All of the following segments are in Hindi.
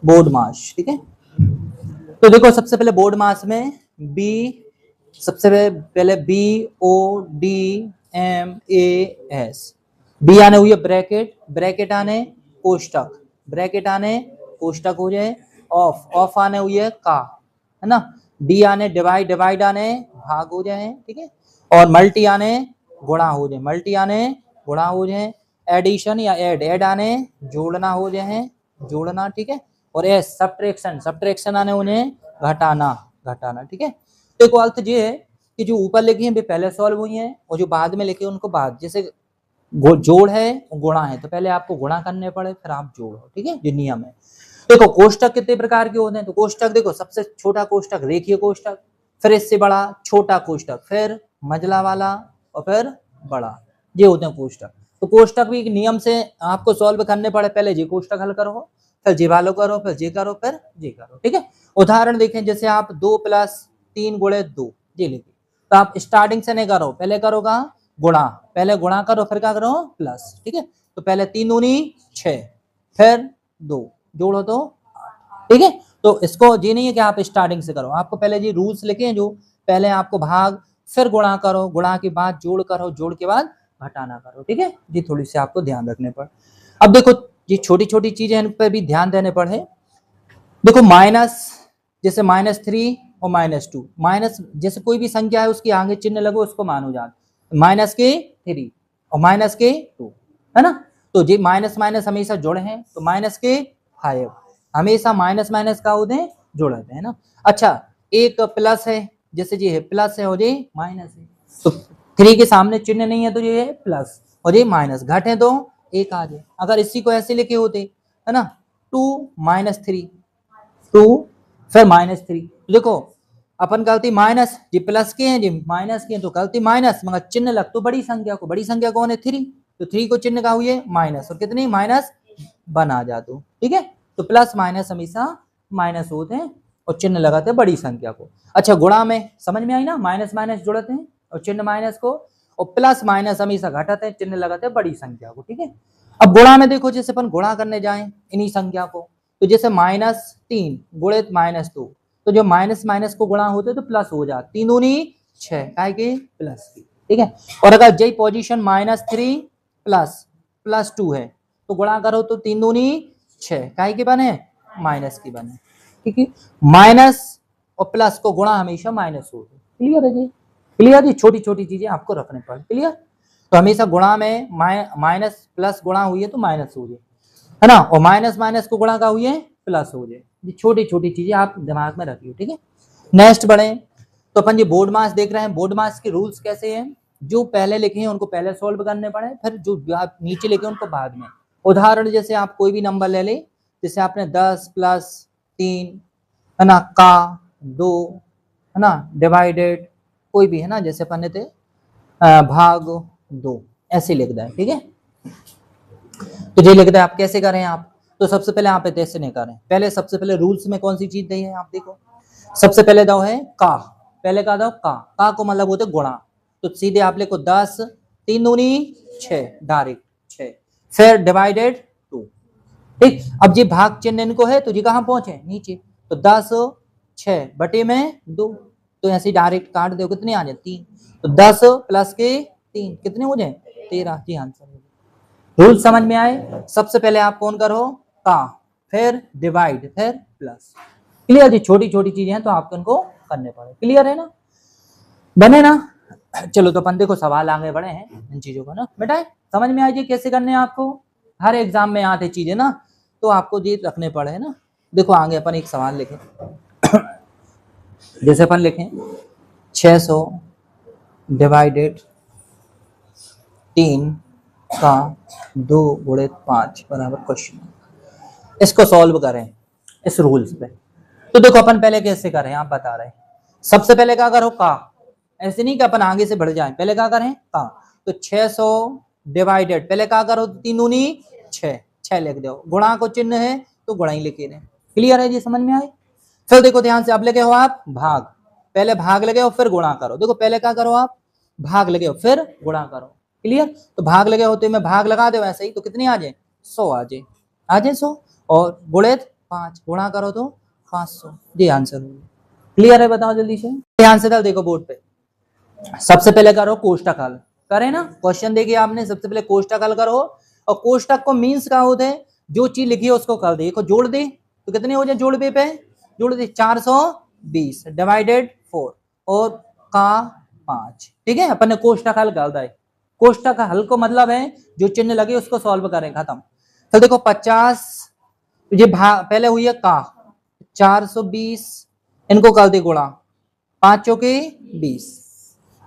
बोर्ड मास, ठीक है। तो देखो सबसे पहले बोर्ड मास में बी, सबसे पहले BODMAS, बी आने हुई है ब्रैकेट, ब्रैकेट आने कोष्टक, ब्रैकेट आने कोष्टक हो जाए, ऑफ, ऑफ आने हुई है का, है ना, डी आने डिवाइड, डिवाइड आने भाग हो जाए, ठीक है, और मल्टी आने गुणा हो जाए, मल्टी आने गुणा हो जाए, एडिशन या ऐड, ऐड आने जोड़ना हो जाए, जोड़ना, ठीक है, और एस सब्ट्रैक्शन, सब्ट्रैक्शन आने उन्हें घटाना, घटाना, ठीक है। देखो अर्थ ये है कि जो ऊपर लिखे हैं वे पहले सॉल्व हुई हैं और जो बाद में लिखे उनको बाद, जैसे जोड़ है गुणा है तो पहले आपको गुणा करने पड़े फिर आप जोड़ो, ठीक है, ये नियम है। देखो कोष्टक कितने प्रकार के होते हैं, तो कोष्टक देखो सबसे छोटा कोष्टक रेखीय कोष्टक, फिर इससे बड़ा छोटा कोष्टक, फिर मझला वाला और फिर बड़ा, ये होते हैं कोष्टक। तो कोष्टक भी एक नियम से आपको सॉल्व करने पड़े, पहले जी कोष्टक हल करो, फिर जी वालो करो, फिर जी करो, फिर जी करो, ठीक है। उदाहरण देखें, जैसे आप 2 + 3 × 2 ये लिखिए, तो आप स्टार्टिंग से नहीं करो, पहले करो कहाँ गुणा, पहले गुणा करो फिर क्या करो प्लस, ठीक है। तो पहले 3 दूनी 6, फिर 2 जोड़ो तो 8, ठीक है। तो इसको ये नहीं है कि आप स्टार्टिंग से करो, आपको पहले जी रूल्स लिखे हैं जो, पहले आपको भाग, फिर गुणा करो, गुणा के बाद जोड़ करो, जोड़ के बाद घटाना करो, ठीक है। ये थोड़ी सी आपको ध्यान रखने पर। अब देखो ये छोटी छोटी चीजें इन पर भी ध्यान देने पड़े। देखो माइनस, जैसे -3 और -2, माइनस जैसे कोई भी संख्या है उसके आगे चिन्ह लगो उसको मान हो जाता, -3 और -2, है ना। तो ये माइनस माइनस हमेशा जुड़े हैं, तो -5 हमेशा माइनस माइनस का होते हैं जुड़े हैं, है ना। अच्छा एक प्लस है, जैसे ये है प्लस है और ये माइनस है, तो 3 के सामने चिन्ह नहीं है तो ये है प्लस और ये माइनस, घटे तो एक आ जाए। अगर इसी को ऐसे लिखे होते, है ना, 2 - 3, 2 फिर -3, देखो अपन गलती माइनस, जी प्लस के हैं जी माइनस के हैं, तो गलती माइनस मगर चिन्ह लग तो बड़ी संख्या को, बड़ी संख्या कौन है 3, तो 3 को चिन्ह का हुई माइनस और कितनी -1 आ जा दो, ठीक है। तो प्लस माइनस हमेशा माइनस होते हैं और चिन्ह लगाते हैं बड़ी संख्या को। अच्छा गुणा में समझ में आई ना, माइनस माइनस जोड़ते हैं और चिन्ह माइनस को, और प्लस माइनस हमेशा घटाते हैं, चिन्ह लगाते हैं बड़ी संख्या को, ठीक है। अब गुणा में देखो जैसे अपन गुणा करने जाएं इन्हीं संख्या को, तो जैसे -3 गुणित -2, तो जो माइनस माइनस को गुणा होते तो प्लस हो जाता, 3 दूनी 6 काय के प्लस की, ठीक है। और अगर जय पोजीशन -3 प्लस 2 है तो गुणा करो तो 3 दूनी 6 काय के बने माइनस की बने, ठीक है। माइनस और प्लस को गुणा हमेशा माइनस होते, क्लियर है जी, क्लियर जी, छोटी छोटी चीजें आपको रखने पड़े, क्लियर। तो हमेशा गुणा में माइनस प्लस गुणा हुई है तो माइनस हो जाए, है ना, और माइनस माइनस को गुणा का हुई है प्लस हो जाए, ये छोटी छोटी चीजें आप दिमाग में रखिए, ठीक है। नेक्स्ट बढ़े, तो अपन ये बोर्ड मास देख रहे हैं, बोर्ड मास के रूल्स कैसे हैं, जो पहले लिखे हैं उनको पहले सॉल्व करने पड़े, फिर जो आप नीचे लिखे उनको बाद में। उदाहरण जैसे आप कोई भी नंबर ले ले, जैसे आपने 10 + 3, है ना, का 2, है ना, डिवाइडेड कोई भी, है ना, जैसे अपन थे भाग 2 ऐसे लिख दें, ठीक है। तो ये लिखते हैं, आप कैसे करें आप, तो सबसे पहले आप ऐसे नहीं करें, पहले सबसे पहले रूल्स में कौन सी चीज दी है आप देखो, सबसे पहले दो है का, पहले का दो का को मतलब होते गुणा, तो सीधे आप लिखो 10 3 दूनी 6 डायरेक्ट 6, फिर डिवाइडेड 2, ठीक। अब जी भाग चिन्ह इनको है तो जी कहाँ पहुंचे नीचे, तो 10 6 बटे में 2, तो ऐसे डायरेक्ट काट दो कितने आ जाए 3, तो 10 + के 3 कितने हो जाए 13, जी आंसर। रूल समझ में आए, सबसे पहले आप कौन करो का, फिर डिवाइड, फिर प्लस, क्लियर जी, छोटी छोटी चीजें हैं तो आपको उनको करने पड़े, क्लियर है ना, बने ना। चलो तो अपन देखो सवाल आगे बढ़े हैं इन चीजों को ना बेटा, समझ में आए जी कैसे करने हैं आपको, हर एग्जाम में आते चीजें ना तो आपको जी रखने पड़े ना। देखो आगे अपन एक सवाल लिखें, जैसे अपन लिखें 600 डिवाइडेड 3 का 2 × 5 बराबर क्वेश्चन, इसको सॉल्व करें इस रूल्स पे। तो देखो अपन पहले कैसे करें आप बता रहे हैं, सबसे पहले क्या करो का, ऐसे नहीं कि अपन आगे से बढ़ जाएं, पहले क्या करें का, तो 600 डिवाइडेड, पहले क्या करो 3 दूनी 6 6 लिख दो, गुणा को चिन्ह है तो गुणा ही लिखे दें, क्लियर है जी, समझ में आए। फिर देखो ध्यान से, अब लगे हो आप भाग, पहले भाग लगे हो फिर गुणा करो, देखो पहले क्या करो आप भाग लगे हो फिर गुणा करो, क्लियर। तो भाग लगे होते में भाग लगा दो ऐसे ही, तो कितनी आ जाए 100 आ जाए 100, और गुणित 5 गुणा करो तो 500। ये आंसर होगा। क्लियर है? बताओ जल्दी से। ध्यान से डाल, देखो बोर्ड पे। सबसे पहले करो कोष्टक हल। करे ना, क्वेश्चन देखिए आपने, सबसे पहले कोष्टक हल करो। और कोष्टक को मीन्स क्या होते हैं, जो चीज लिखी है उसको कर दे। देखो जोड़ दे तो कितने हो जाए, जोड़ दे पे जोड़ दे 420 डिवाइडेड 4 और का 5। ठीक है, अपन ने कोष्टक हल कर दिया। कोष्टक हल को मतलब है जो चिन्ह लगे उसको सॉल्व करें, खत्म। तो देखो 50, ये पहले हुई है का 420, इनको कर दे गुणा, 5 चौके 20।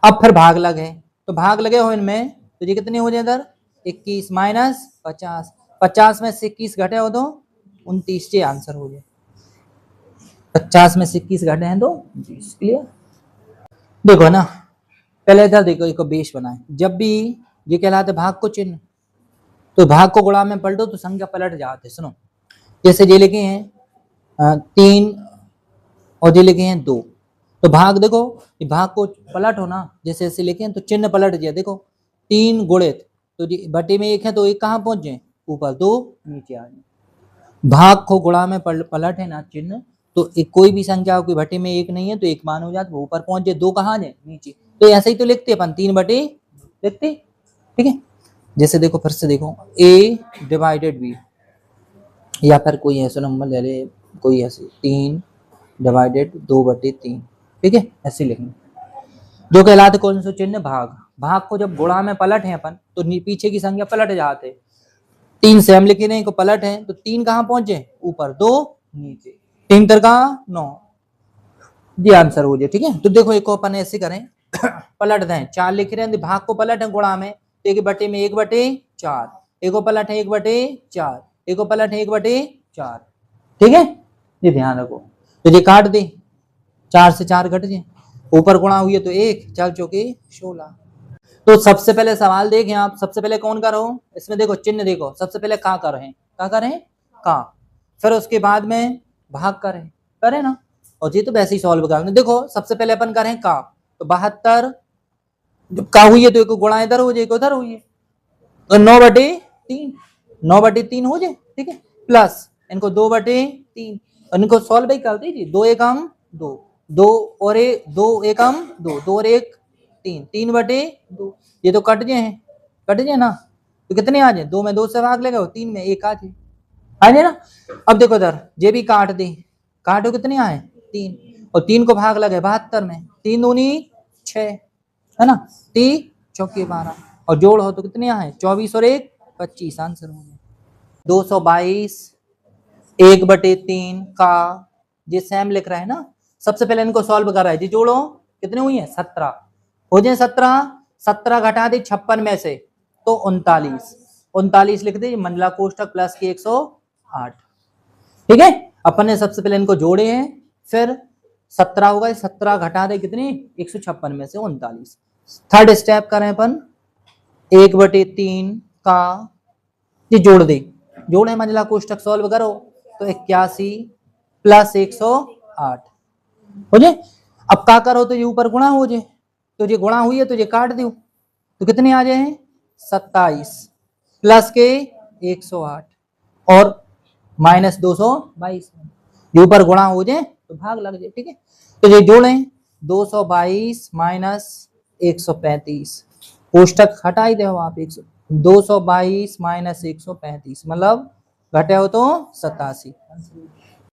अब फिर भाग लगे, तो भाग लगे हो इनमें, तो ये कितने हो जाए इधर 21 माइनस 50, 50 में से 21 घटे हो तो 29। ये आंसर हो जाए। 50 में से 21 घटे हैं तो 29। क्लियर? देखो ना, पहले इधर देखो, एक बेस बनाए। जब भी ये कहलाते भाग को चिन्ह, तो भाग को गुणा में पलटो तो संख्या पलट जाते। सुनो, जैसे ये लिखे हैं 3 और ये लिखे हैं 2, तो भाग देखो, ये भाग को पलट हो ना, जैसे ऐसे लिखे हैं तो चिन्ह पलट जाए। देखो 3 गुणित, तो ये बटे में 1 है तो 1 कहाँ पहुंच जाए, ऊपर, 2 नीचे आ जाए। भाग को गुणा में पलट है ना चिन्ह, तो एक कोई भी संख्या कोई बटे में 1 नहीं है तो 1 मान हो जाता, वो ऊपर पहुंच जाए, 2 कहाँ जाए, नीचे। तो ऐसे ही तो लिखते अपन, 3 बटे लिखते। ठीक है, जैसे देखो फिर से देखो, a डिवाइडेड b, या फिर कोई ऐसा नंबर ले ले, कोई ऐसे 3 डिवाइडेड 2 बटे 3। ठीक है, ऐसे लिखेंगे, जो कहलाते कौन सा चिन्ह, भाग। भाग को जब गुणा में पलट है अपन, तो पीछे की संख्या पलट जाते। 3 से हम लिखे नहीं को पलट है, तो 3 कहाँ पहुंचे, ऊपर, 2 नीचे, 3 तर कहाँ 9। ये आंसर हो जाए। ठीक है, तो देखो एक को अपन ऐसे करें पलट दें, 4 लिख रहे हैं, भाग को पलट है गुणा में, तो 1 बटे में 1 बटे 4, एक को पलट है 1 बटे 4, एक को पलट है 1 बटे 4। ठीक है, ये ध्यान रखो। तो ये काट दे, 4 से 4 घट जाए, ऊपर गुणा हुई है तो 1, 4 चौके 16। तो सबसे पहले सवाल देखें आप, सबसे पहले कौन करो इसमें, देखो चिन्ह देखो, सबसे पहले का करें, का करें, का, फिर उसके बाद में भाग करें, करें ना। और ये तो वैसे ही सॉल्व करना। देखो सबसे पहले अपन करें का, तो 72, जब का हुई है तो एक गुणा इधर हो जाए, एक उधर हुई है, तो 9 बटे 3, 9 बटे 3 हो जाए। ठीक है, प्लस इनको 2 बटे 3, इनको सॉल्व ही कर दीजिए, 2 एकम 2, 2 और 1, 2 एकम 2, 2 और 1 3, 3 बटे 2। ये तो कट जाए, कट जाए ना, तो कितने आ जाए, 2 में 2 से भाग लेगा, 3 में 1 आ जाए, आ जाए ना। अब देखो इधर ये भी काट दे, काटो कितने आए 3, और 3 को भाग लगे 72 में, 3 दूनी 6 है ना, 3 चौके 12, और जोड़ हो तो कितने आए 24 और 1 25। आंसर हो गया 222 1 बटे 3 का। ये सेम लिख रहा है ना, सबसे पहले इनको सॉल्व कर रहा है जी, जोड़ो कितने हुई है 17 हो जाए, 17, 17 घटा दे 56 में से तो 39, 39 लिख दे, मंडला कोष्टक प्लस के 108। ठीक है, अपन ने सबसे पहले इनको जोड़े हैं, फिर 17 होगा, 17 घटा दे कितनी 156 में से 39। थर्ड स्टेप करें अपन, 1 बटे 3 का, ये जोड़ दे, जोड़े मंडला कोष्टक सॉल्व करो तो 81 प्लस 108 हो जाए। अब का करो तो ये ऊपर गुणा हो जाए, तो ये गुणा हुई है तो ये काट दो, तो कितने आ जाए 27 प्लस के 108 और माइनस 222, ये ऊपर गुणा हो जाए तो भाग लग जाए। ठीक है, तो ये जोड़ें 222 माइनस 135, कोष्टक हटा ही दो आप, 222 माइनस 135 मतलब घटे हो तो 87।